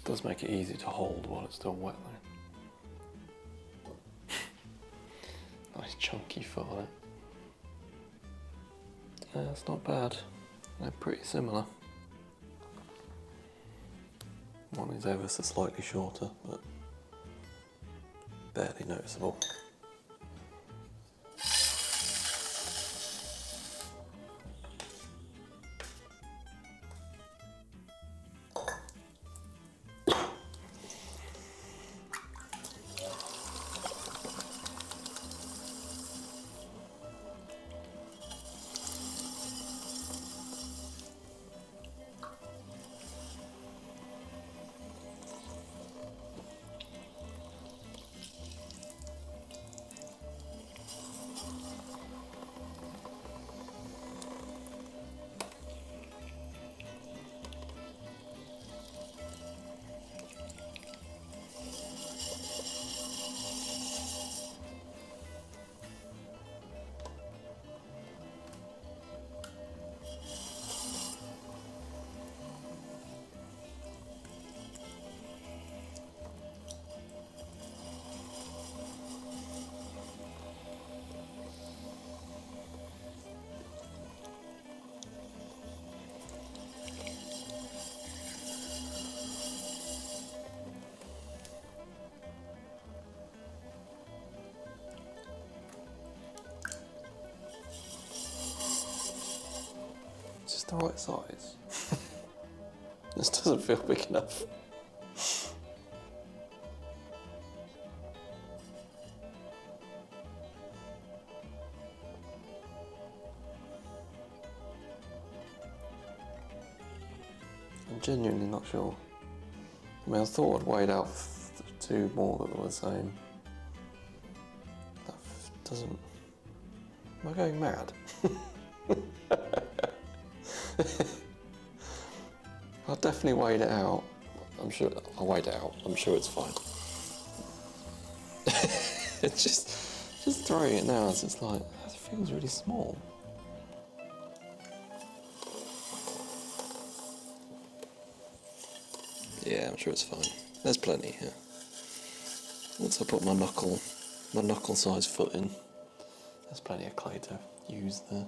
Does make it easy to hold while it's still wet though. Nice chunky foot on it. Yeah, it's not bad. They're pretty similar. One is ever so slightly shorter, but barely noticeable. Just the right size. This doesn't feel big enough. I'm genuinely not sure. I mean, I thought I'd weighed out two more that were the same. That doesn't... Am I going mad? I definitely weighed it out. I'm sure I weighed it out. I'm sure it's fine. It's just throwing it now. It's just like it feels really small. Yeah, I'm sure it's fine. There's plenty here. Once I put my knuckle-sized foot in, there's plenty of clay to use there.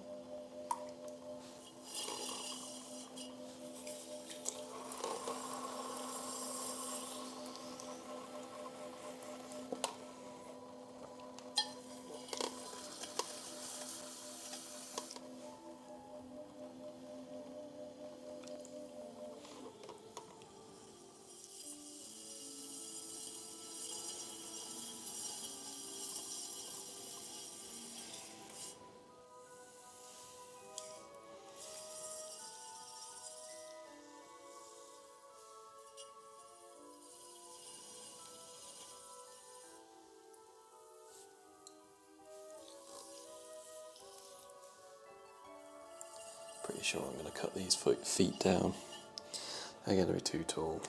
Pretty sure I'm going to cut these feet down. They're going to be too tall.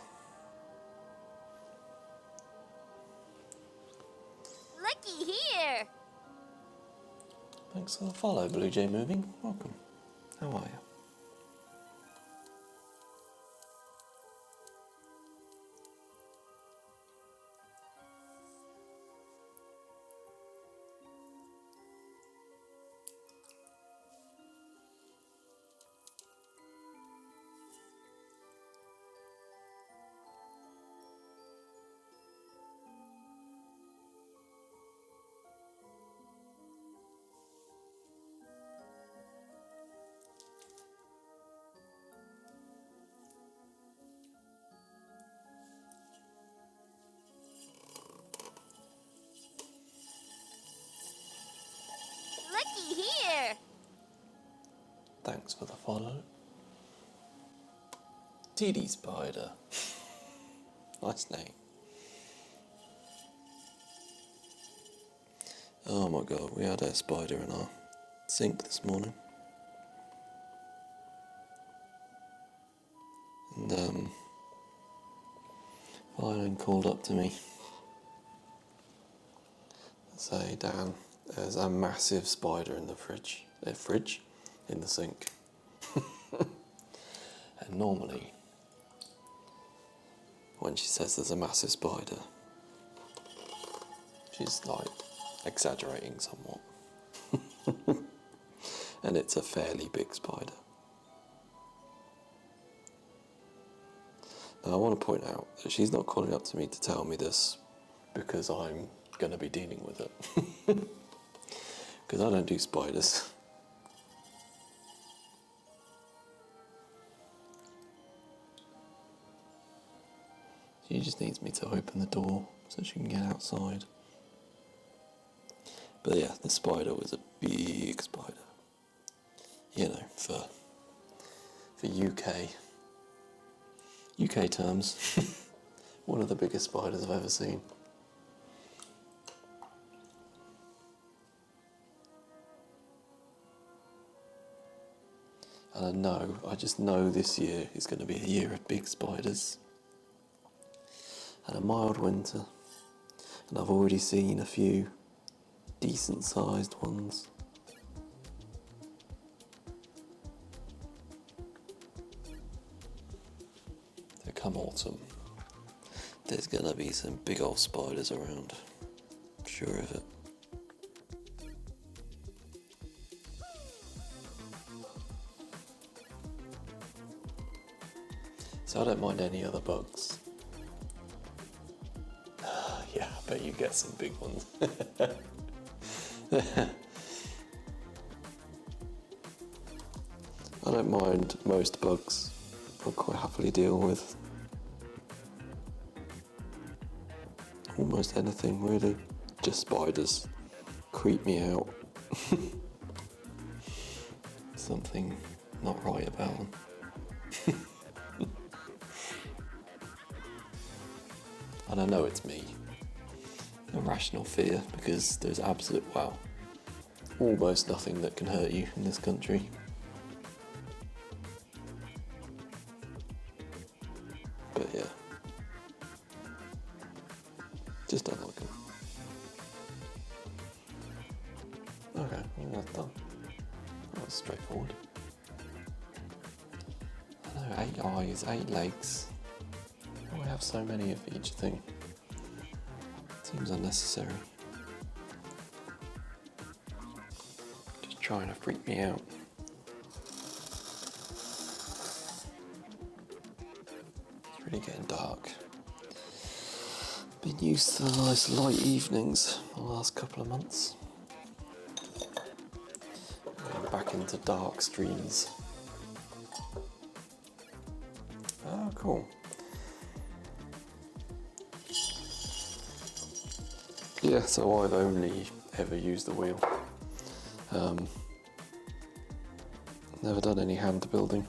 Looky here! Thanks for the follow, Blue Jay Moving. Welcome. How are you? Looky here! Thanks for the follow. TD Spider. Nice name. Oh my god, we had a spider in our sink this morning. And Violin called up to me and say, Dan, there's a massive spider in the fridge, in the sink. And normally when she says there's a massive spider. She's like exaggerating somewhat. And it's a fairly big spider. Now I want to point out that she's not calling up to me to tell me this because I'm going to be dealing with it. Because I don't do spiders. She just needs me to open the door so she can get outside. But yeah, the spider was a big spider. You know, for UK terms, one of the biggest spiders I've ever seen. And I just know this year is going to be a year of big spiders. And a mild winter. And I've already seen a few decent sized ones. So come autumn, there's going to be some big old spiders around. I'm sure of it. So I don't mind any other bugs. Yeah, I bet you get some big ones. I don't mind most bugs. I'll quite happily deal with almost anything really. Just spiders creep me out. Something not right about them. And I know it's me. Irrational fear, because there's almost nothing that can hurt you in this country. But yeah, just don't like them. Okay, well, that's done. That was straightforward. I know, 8 eyes, 8 legs. Why have so many of each thing? Seems unnecessary. Just trying to freak me out. It's really getting dark. Been used to the nice light evenings the last couple of months. Going back into dark streams. Oh, cool. Yeah, so I've only ever used the wheel. Never done any hand building.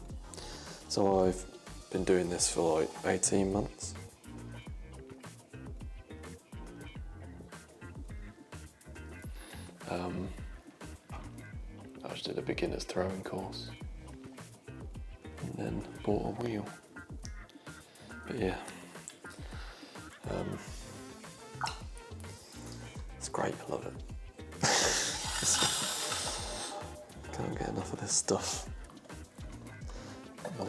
So I've been doing this for like 18 months. I just did a beginner's throwing course and then bought a wheel. But yeah, it's great, I love it. Can't get enough of this stuff. I've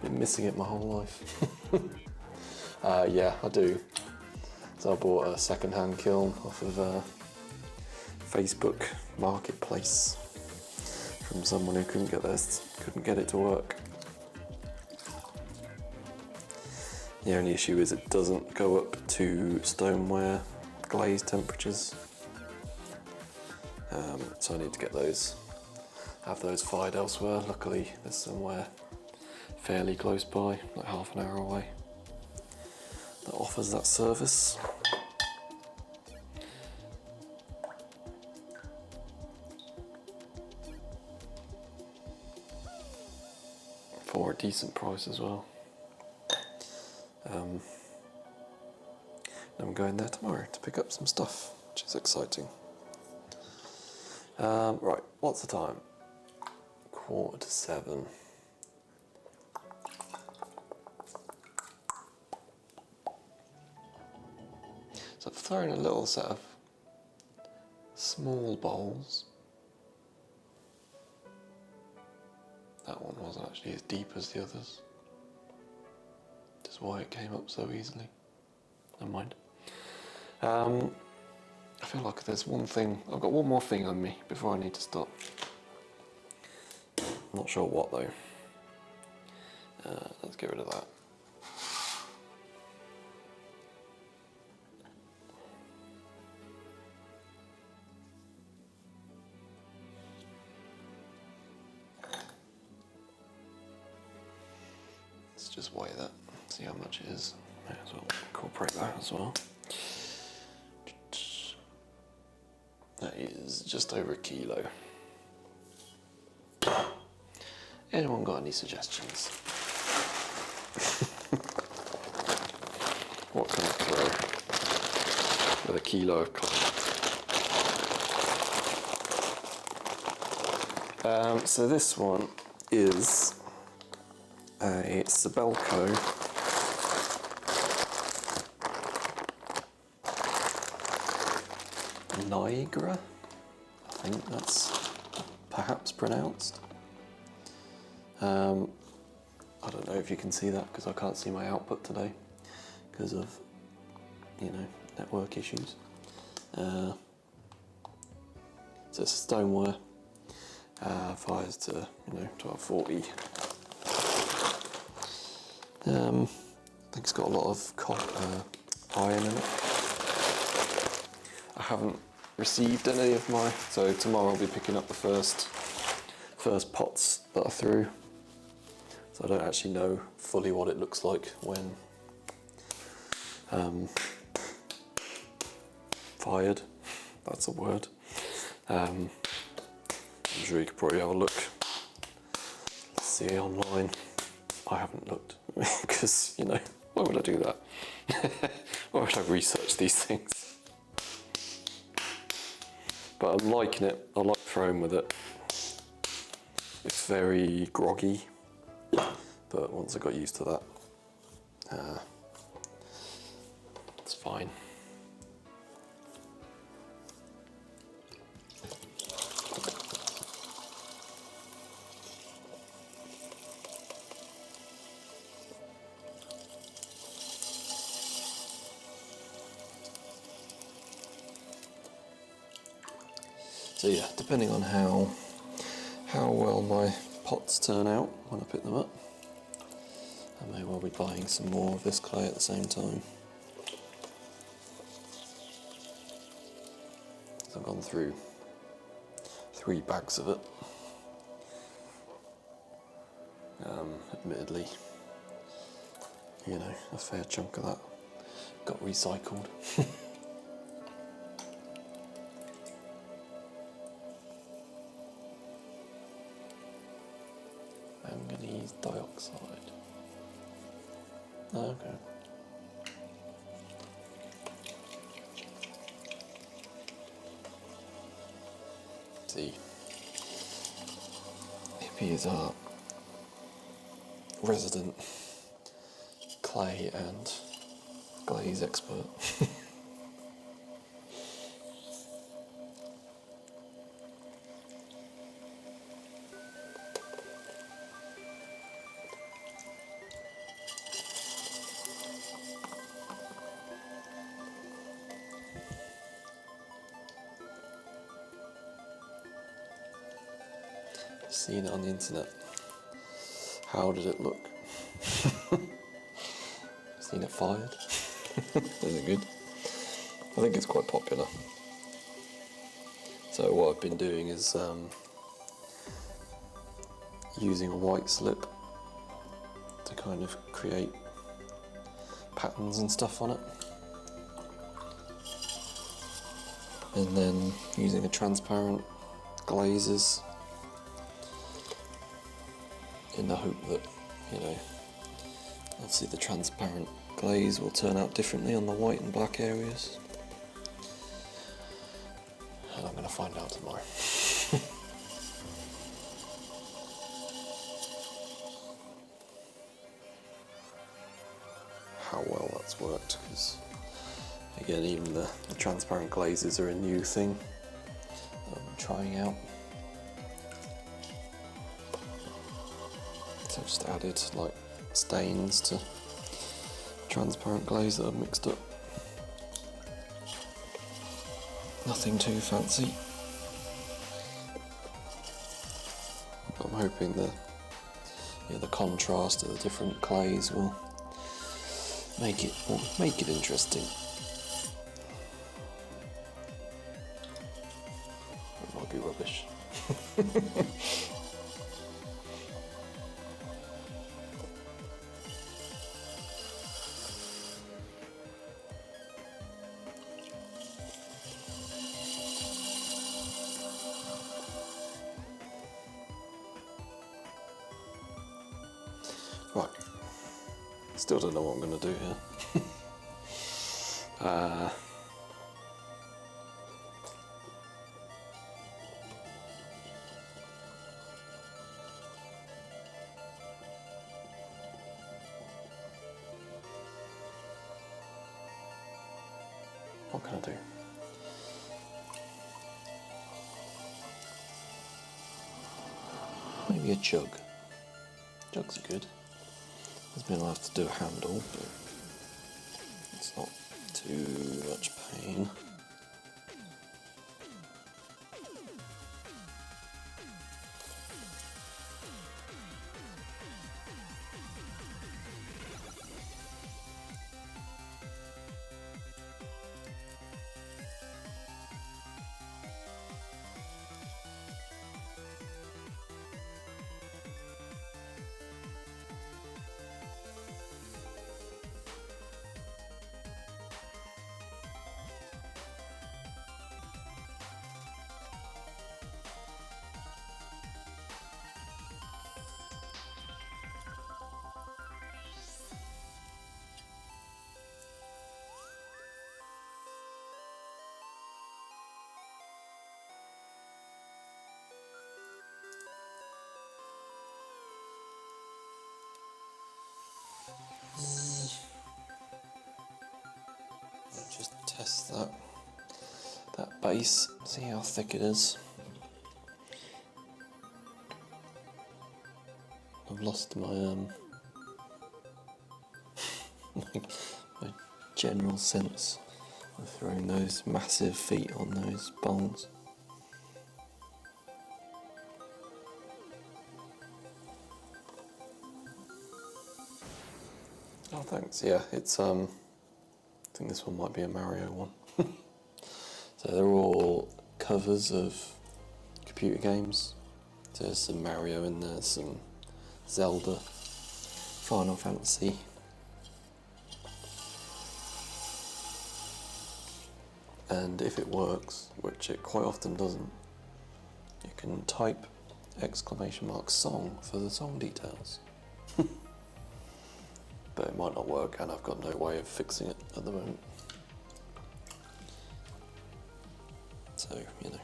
been missing it my whole life. Yeah, I do. So I bought a second-hand kiln off of Facebook Marketplace from someone who couldn't get it to work. The only issue is it doesn't go up to stoneware glaze temperatures. So I need to have those fired elsewhere. Luckily there's somewhere fairly close by, like half an hour away, that offers that service. For a decent price as well. I'm going there tomorrow to pick up some stuff, which is exciting. Right, what's the time? 6:45. So I've thrown a little set of small bowls. That one wasn't actually as deep as the others. Just That's why it came up so easily. Never mind. I feel like there's one thing, I've got one more thing on me before I need to stop. I'm not sure what though. Let's get rid of that. Let's just weigh that, see how much it is. May as well incorporate that as well. That is just over 1 kilo. Anyone got any suggestions? What can I throw with 1 kilo of clay? So this one is a Sabelco Niagara, I think that's perhaps pronounced. I don't know if you can see that because I can't see my output today because of, you know, network issues. So it's stoneware, fires to, you know, 1240. I think it's got a lot of iron in it. I haven't received any of my, so tomorrow I'll be picking up the first pots that I threw. So I don't actually know fully what it looks like when fired. That's a word. I'm sure you could probably have a look. Let's see online. I haven't looked because, you know, why would I do that? Why would I research these things? But I'm liking it. I like throwing with it. It's very groggy, but once I got used to that, it's fine. So yeah, depending on how well my pots turn out when I pick them up, I may well be buying some more of this clay at the same time. So I've gone through 3 bags of it. Admittedly, you know, a fair chunk of that got recycled. Manganese dioxide. Oh, okay. See, Hippie is our resident clay and glaze expert. Seen it on the internet. How did it look? Seen it fired? Is it good? I think it's quite popular. So what I've been doing is using a white slip to kind of create patterns and stuff on it. And then using a transparent glazes in the hope that, you know, obviously the transparent glaze will turn out differently on the white and black areas. And I'm going to find out tomorrow. How well that's worked, because again, even the transparent glazes are a new thing that I'm trying out. So I just added like stains to transparent glaze that I've mixed up. Nothing too fancy. I'm hoping the contrast of the different clays will make it interesting. It might be rubbish. Right, still don't know what I'm going to do here. What can I do? Maybe a jug. Jugs are good. I'll have to do a handle, but it's not too much pain. Just test that base, see how thick it is. I've lost my my general sense of throwing those massive feet on those bowls. Oh, thanks. Yeah, it's I think this one might be a Mario one. So they're all covers of computer games. So there's some Mario in there, some Zelda, Final Fantasy. And if it works, which it quite often doesn't, you can type !song for the song details. But it might not work, and I've got no way of fixing it at the moment. So, you know.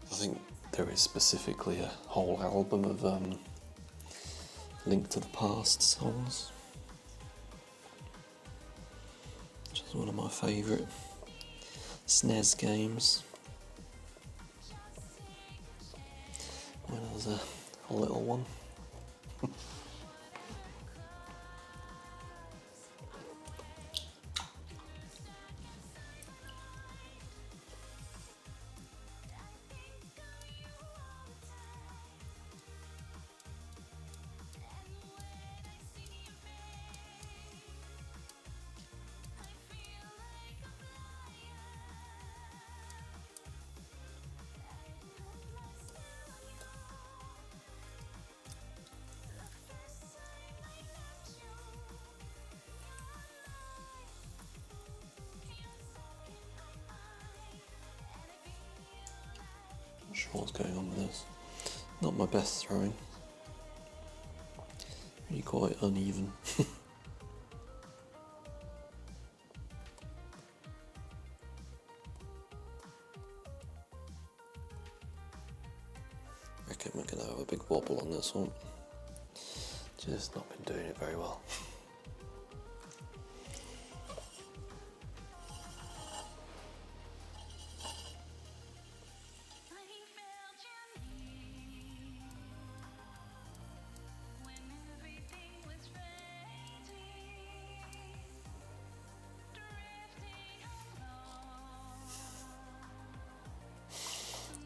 I think there is specifically a whole album of Link to the Past songs, which is one of my favourite SNES games when I was a little one. Not sure what's going on with this. Not my best throwing. Really quite uneven. reckon we're going to have a big wobble on this one. Just not been doing it very well.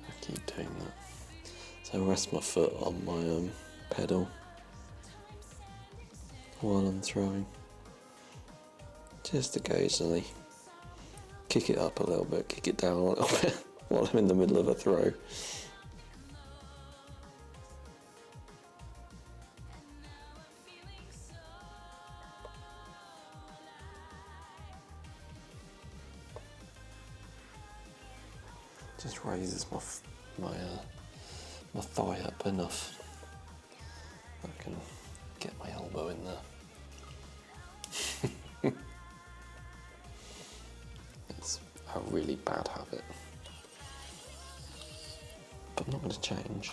I keep doing that. So I rest my foot on my pedal while I'm throwing. Just occasionally kick it up a little bit, kick it down a little bit while I'm in the middle of a throw. Just raises my thigh up enough. I can get my elbow in there. It's a really bad habit, but I'm not going to change.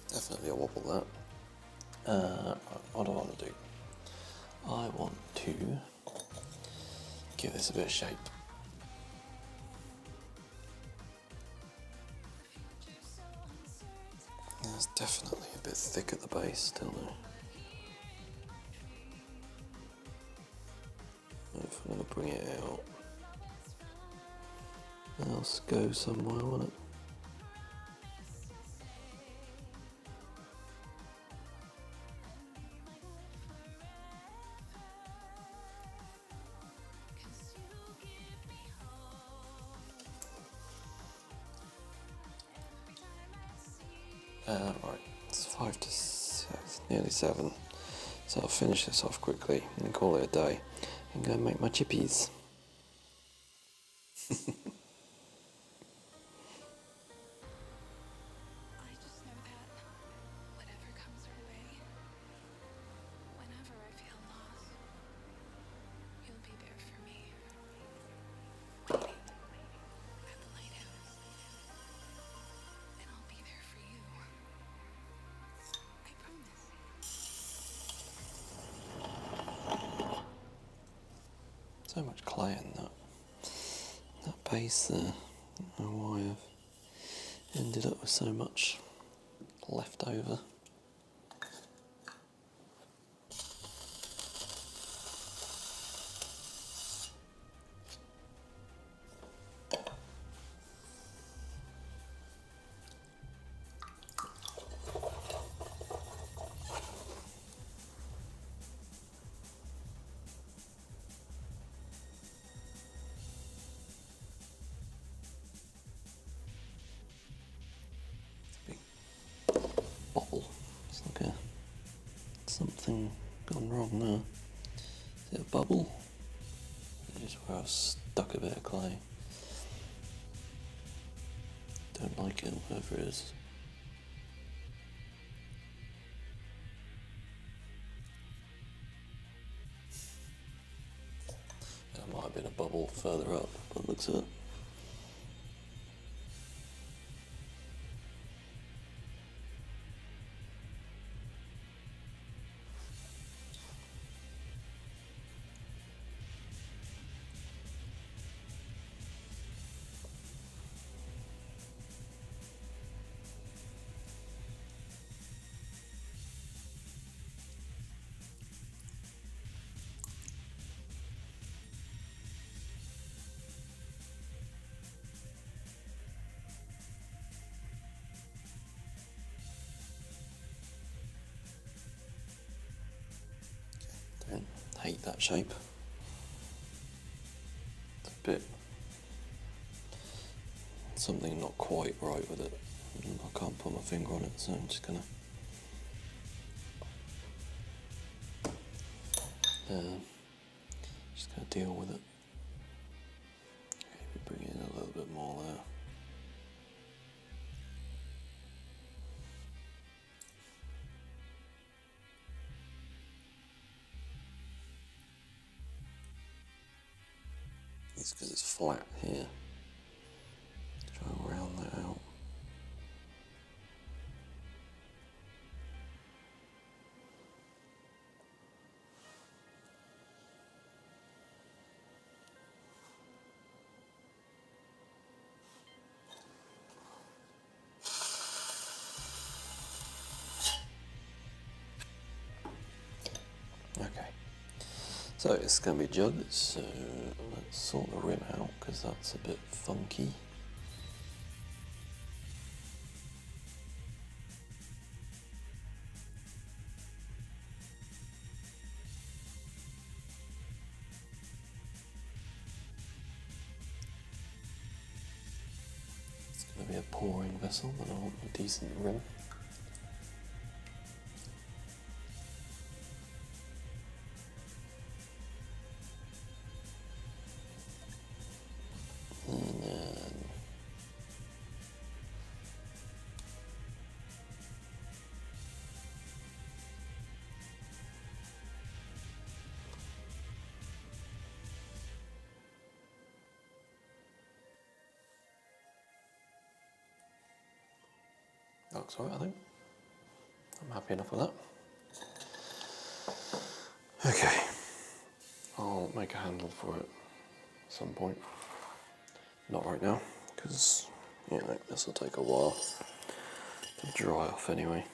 Definitely a wobble that. What do I want to do? I want to give this a bit of shape. It's definitely a bit thick at the base still though. If I'm going to bring it out, it'll go somewhere, won't it? Right, it's 5 to 6, nearly 7. So I'll finish this off quickly and call it a day and go and make my chippies. So much clay in that base there. I don't know why I've ended up with so much left over. Bobble. It's like something gone wrong there. Is it a bubble? It's just where I've stuck a bit of clay. Don't like it, whatever it is. There might have been a bubble further up, by the looks of it. hate that shape. It's a bit, something not quite right with it. I can't put my finger on it, so I'm just gonna deal with it. Maybe bring in a little bit more there. It's because it's flat here. Try and round that out. Okay, so it's going to be jugged, so let's sort the rim out because that's a bit funky. It's going to be a pouring vessel, and I want a decent rim. Looks alright, I think. I'm happy enough with that. Okay, I'll make a handle for it at some point. Not right now, because you know this will take a while to dry off anyway.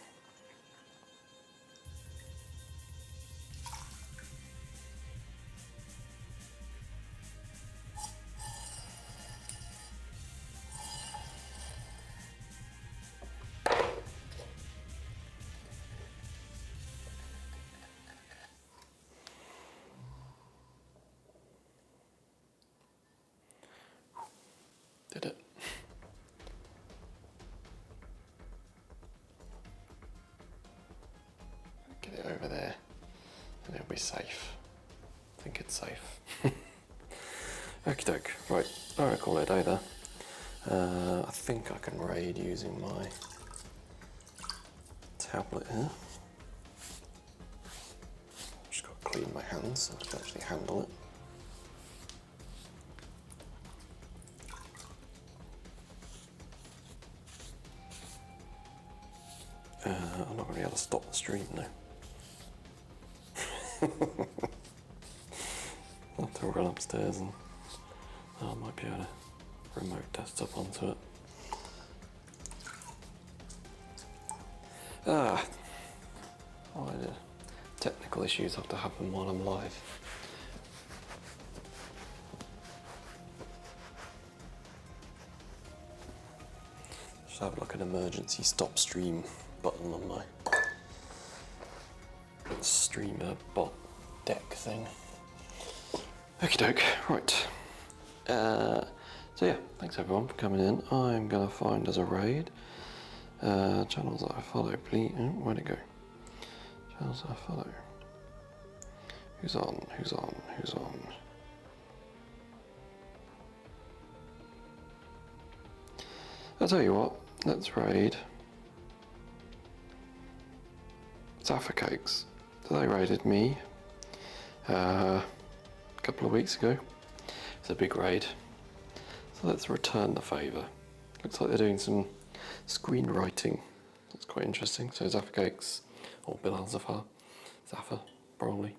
Did it. Get it over there and it'll be safe. I think it's safe. Okie doke. Right, alright, call it a day there. I think I can raid using my tablet here. Just got to clean my hands so I can actually handle it. I'm not going to be able to stop the stream now. I'll have to run upstairs and I might be able to remote desktop onto it. Why do technical issues have to happen while I'm live? Just have like an emergency stop stream button on my streamer bot deck thing. Okie doke, right. So yeah, thanks everyone for coming in. I'm gonna find as a raid channels that I follow, please. Oh, where'd it go? Channels that I follow. Who's on? Who's on? Who's on? I'll tell you what, let's raid Zaffa Cakes. So they raided me a couple of weeks ago. It's a big raid. So let's return the favour. Looks like they're doing some screenwriting. That's quite interesting. So Zaffa Cakes, or Bilal Zafar, Zaffa, probably.